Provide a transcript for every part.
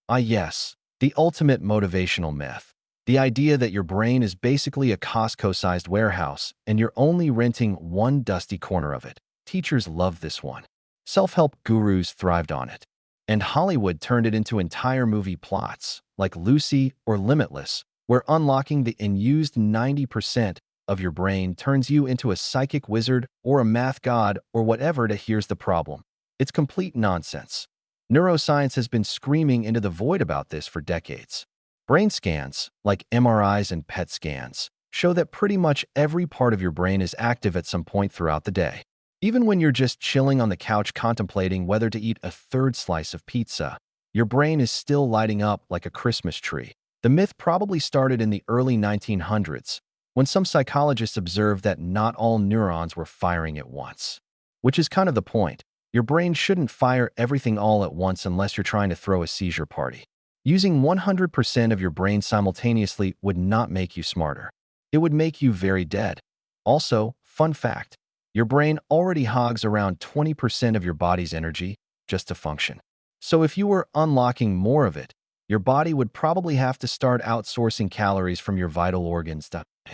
Ah, yes, the ultimate motivational myth. The idea that your brain is basically a Costco-sized warehouse and you're only renting one dusty corner of it. Teachers love this one. Self-help gurus thrived on it. And Hollywood turned it into entire movie plots, like Lucy or Limitless, where unlocking the unused 90% of your brain turns you into a psychic wizard or a math god or whatever. To here's the problem. It's complete nonsense. Neuroscience has been screaming into the void about this for decades. Brain scans, like MRIs and PET scans, show that pretty much every part of your brain is active at some point throughout the day. Even when you're just chilling on the couch contemplating whether to eat a third slice of pizza, your brain is still lighting up like a Christmas tree. The myth probably started in the early 1900s, when some psychologists observed that not all neurons were firing at once. Which is kind of the point. Your brain shouldn't fire everything all at once unless you're trying to throw a seizure party. Using 100% of your brain simultaneously would not make you smarter. It would make you very dead. Also, fun fact, your brain already hogs around 20% of your body's energy just to function. So if you were unlocking more of it, your body would probably have to start outsourcing calories from your vital organs.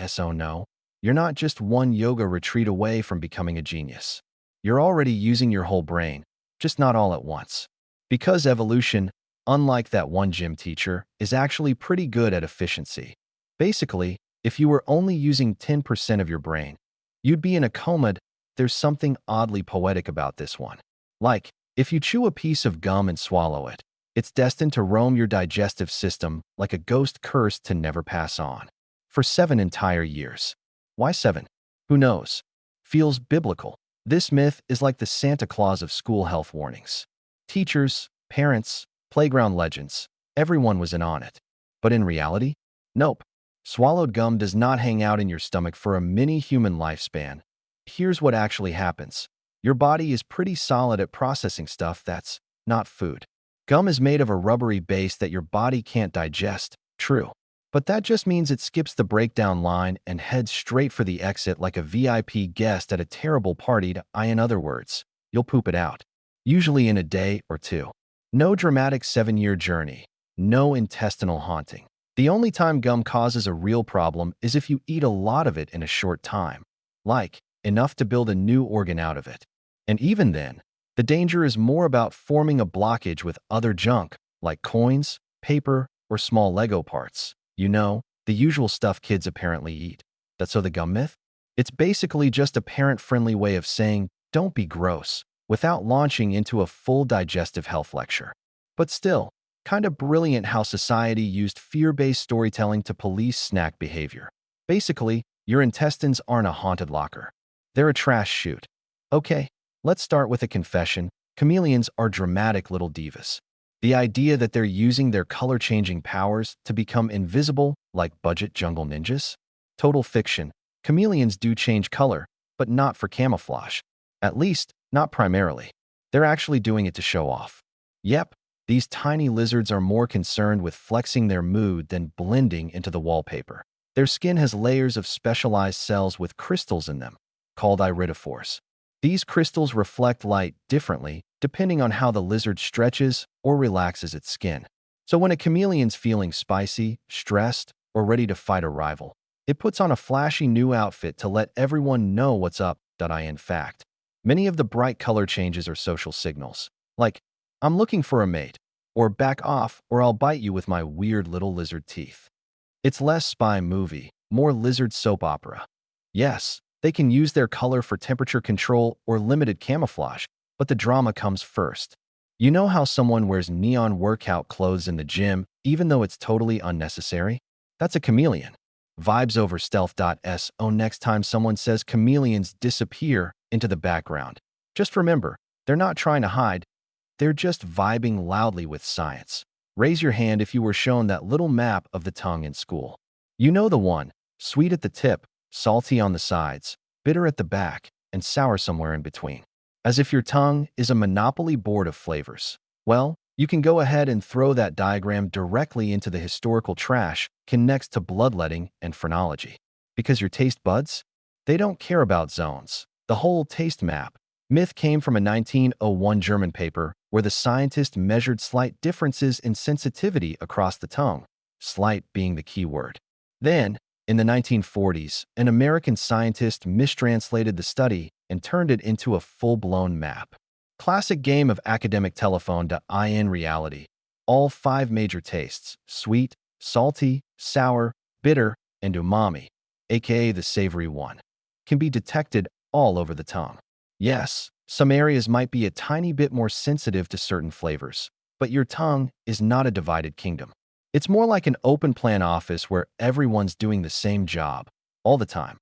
So no, you're not just one yoga retreat away from becoming a genius. You're already using your whole brain, just not all at once. Because evolution, unlike that one gym teacher, is actually pretty good at efficiency. Basically, if you were only using 10% of your brain, you'd be in a coma. There's something oddly poetic about this one. Like, if you chew a piece of gum and swallow it, it's destined to roam your digestive system like a ghost cursed to never pass on. For 7 entire years. Why 7? Who knows? Feels biblical. This myth is like the Santa Claus of school health warnings. Teachers, parents, playground legends, everyone was in on it. But in reality, nope. Swallowed gum does not hang out in your stomach for a mini-human lifespan. Here's what actually happens. Your body is pretty solid at processing stuff that's not food. Gum is made of a rubbery base that your body can't digest, true. But that just means it skips the breakdown line and heads straight for the exit like a VIP guest at a terrible party. In other words, you'll poop it out. Usually in a day or two. No dramatic 7-year journey. No intestinal haunting. The only time gum causes a real problem is if you eat a lot of it in a short time. Like, enough to build a new organ out of it. And even then, the danger is more about forming a blockage with other junk, like coins, paper, or small Lego parts. You know, the usual stuff kids apparently eat. That's so the gum myth? It's basically just a parent-friendly way of saying, don't be gross, without launching into a full digestive health lecture. But still, kind of brilliant how society used fear-based storytelling to police snack behavior. Basically, your intestines aren't a haunted locker. They're a trash chute. Okay, let's start with a confession. Chameleons are dramatic little divas. The idea that they're using their color-changing powers to become invisible like budget jungle ninjas? Total fiction. Chameleons do change color, but not for camouflage. At least, not primarily. They're actually doing it to show off. Yep, these tiny lizards are more concerned with flexing their mood than blending into the wallpaper. Their skin has layers of specialized cells with crystals in them, called iridophores. These crystals reflect light differently depending on how the lizard stretches or relaxes its skin. So when a chameleon's feeling spicy, stressed, or ready to fight a rival, it puts on a flashy new outfit to let everyone know what's up. In fact, many of the bright color changes are social signals, like, I'm looking for a mate, or back off or I'll bite you with my weird little lizard teeth. It's less spy movie, more lizard soap opera. Yes, they can use their color for temperature control or limited camouflage, but the drama comes first. You know how someone wears neon workout clothes in the gym, even though it's totally unnecessary? That's a chameleon. Vibes over stealth.so next time someone says chameleons disappear into the background. Just remember, they're not trying to hide, they're just vibing loudly with science. Raise your hand if you were shown that little map of the tongue in school. You know the one, sweet at the tip, salty on the sides, bitter at the back, and sour somewhere in between. As if your tongue is a monopoly board of flavors. Well, you can go ahead and throw that diagram directly into the historical trash next to bloodletting and phrenology. Because your taste buds? They don't care about zones. The whole taste map, Myth came from a 1901 German paper where the scientist measured slight differences in sensitivity across the tongue, slight being the key word. Then, in the 1940s, an American scientist mistranslated the study and turned it into a full-blown map. Classic game of academic telephone. In reality, all five major tastes, sweet, salty, sour, bitter, and umami, aka the savory one, can be detected all over the tongue. Yes, some areas might be a tiny bit more sensitive to certain flavors, but your tongue is not a divided kingdom. It's more like an open plan office where everyone's doing the same job, all the time.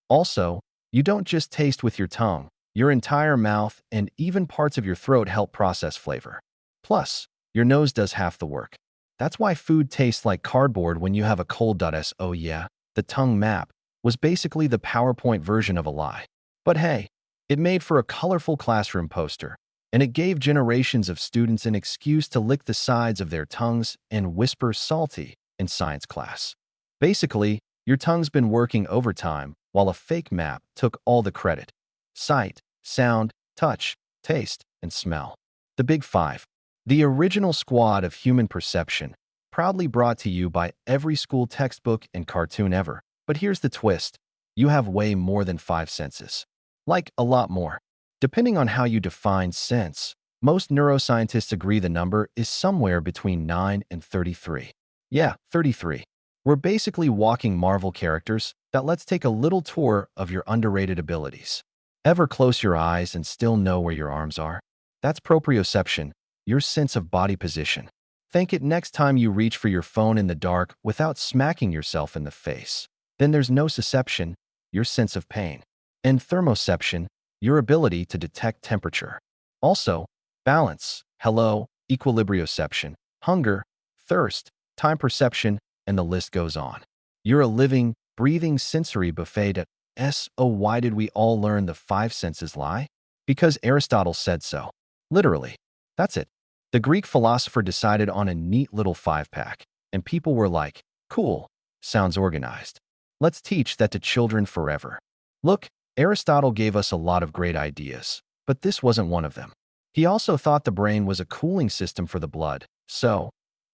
Also, you don't just taste with your tongue, your entire mouth and even parts of your throat help process flavor. Plus, your nose does half the work. That's why food tastes like cardboard when you have a cold. Oh yeah, the tongue map was basically the PowerPoint version of a lie. But hey, it made for a colorful classroom poster, and it gave generations of students an excuse to lick the sides of their tongues and whisper salty in science class. Basically, your tongue's been working overtime while a fake map took all the credit. Sight, sound, touch, taste, and smell. The Big Five. The original squad of human perception, proudly brought to you by every school textbook and cartoon ever. But here's the twist. You have way more than five senses. Like, a lot more. Depending on how you define sense, most neuroscientists agree the number is somewhere between 9 and 33. Yeah, 33. We're basically walking Marvel characters. Let's take a little tour of your underrated abilities. Ever close your eyes and still know where your arms are? That's proprioception, your sense of body position. Think it next time you reach for your phone in the dark without smacking yourself in the face. Then there's nociception, your sense of pain. And thermoception, your ability to detect temperature. Also, balance, hello, equilibrioception, hunger, thirst, time perception, and the list goes on. You're a living, breathing sensory buffet. Why did we all learn the five senses lie? Because Aristotle said so. Literally. That's it. The Greek philosopher decided on a neat little five-pack, and people were like, cool, sounds organized. Let's teach that to children forever. Look, Aristotle gave us a lot of great ideas, but this wasn't one of them. He also thought the brain was a cooling system for the blood, so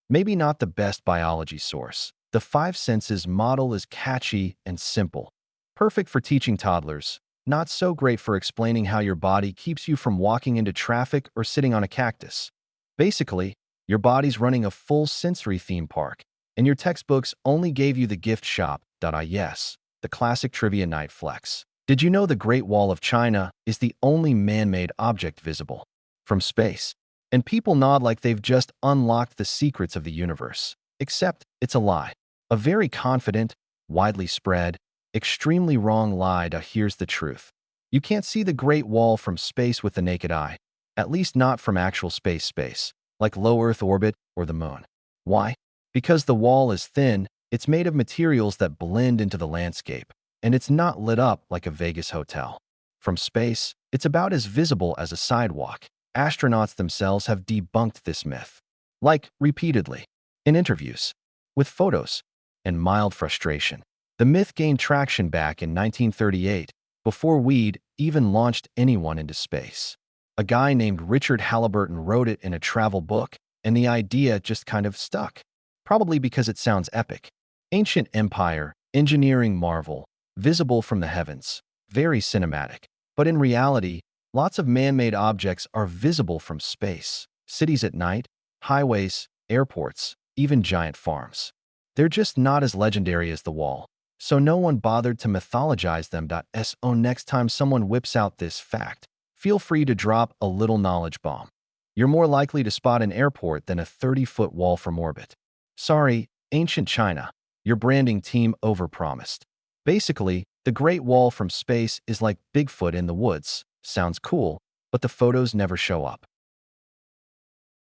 maybe not the best biology source. The five senses model is catchy and simple, perfect for teaching toddlers, not so great for explaining how your body keeps you from walking into traffic or sitting on a cactus. Basically, your body's running a full sensory theme park, and your textbooks only gave you the gift shop. Yes, the classic trivia night flex. Did you know the Great Wall of China is the only man-made object visible from space? And people nod like they've just unlocked the secrets of the universe. Except it's a lie. A very confident, widely spread, extremely wrong lie. Here's the truth. You can't see the Great Wall from space with the naked eye. At least not from actual space, like low Earth orbit or the moon. Why? Because the wall is thin, it's made of materials that blend into the landscape, and it's not lit up like a Vegas hotel. From space, it's about as visible as a sidewalk. Astronauts themselves have debunked this myth. Like, repeatedly. In interviews. With photos. And mild frustration. The myth gained traction back in 1938, before we'd even launched anyone into space. A guy named Richard Halliburton wrote it in a travel book, and the idea just kind of stuck. Probably because it sounds epic. Ancient empire, engineering marvel, visible from the heavens, very cinematic. But in reality, lots of man-made objects are visible from space. Cities at night, highways, airports, even giant farms. They're just not as legendary as the wall, so no one bothered to mythologize them. Next time someone whips out this fact, feel free to drop a little knowledge bomb. You're more likely to spot an airport than a 30-foot wall from orbit. Sorry, ancient China, your branding team overpromised. Basically, the Great Wall from space is like Bigfoot in the woods. Sounds cool, but the photos never show up.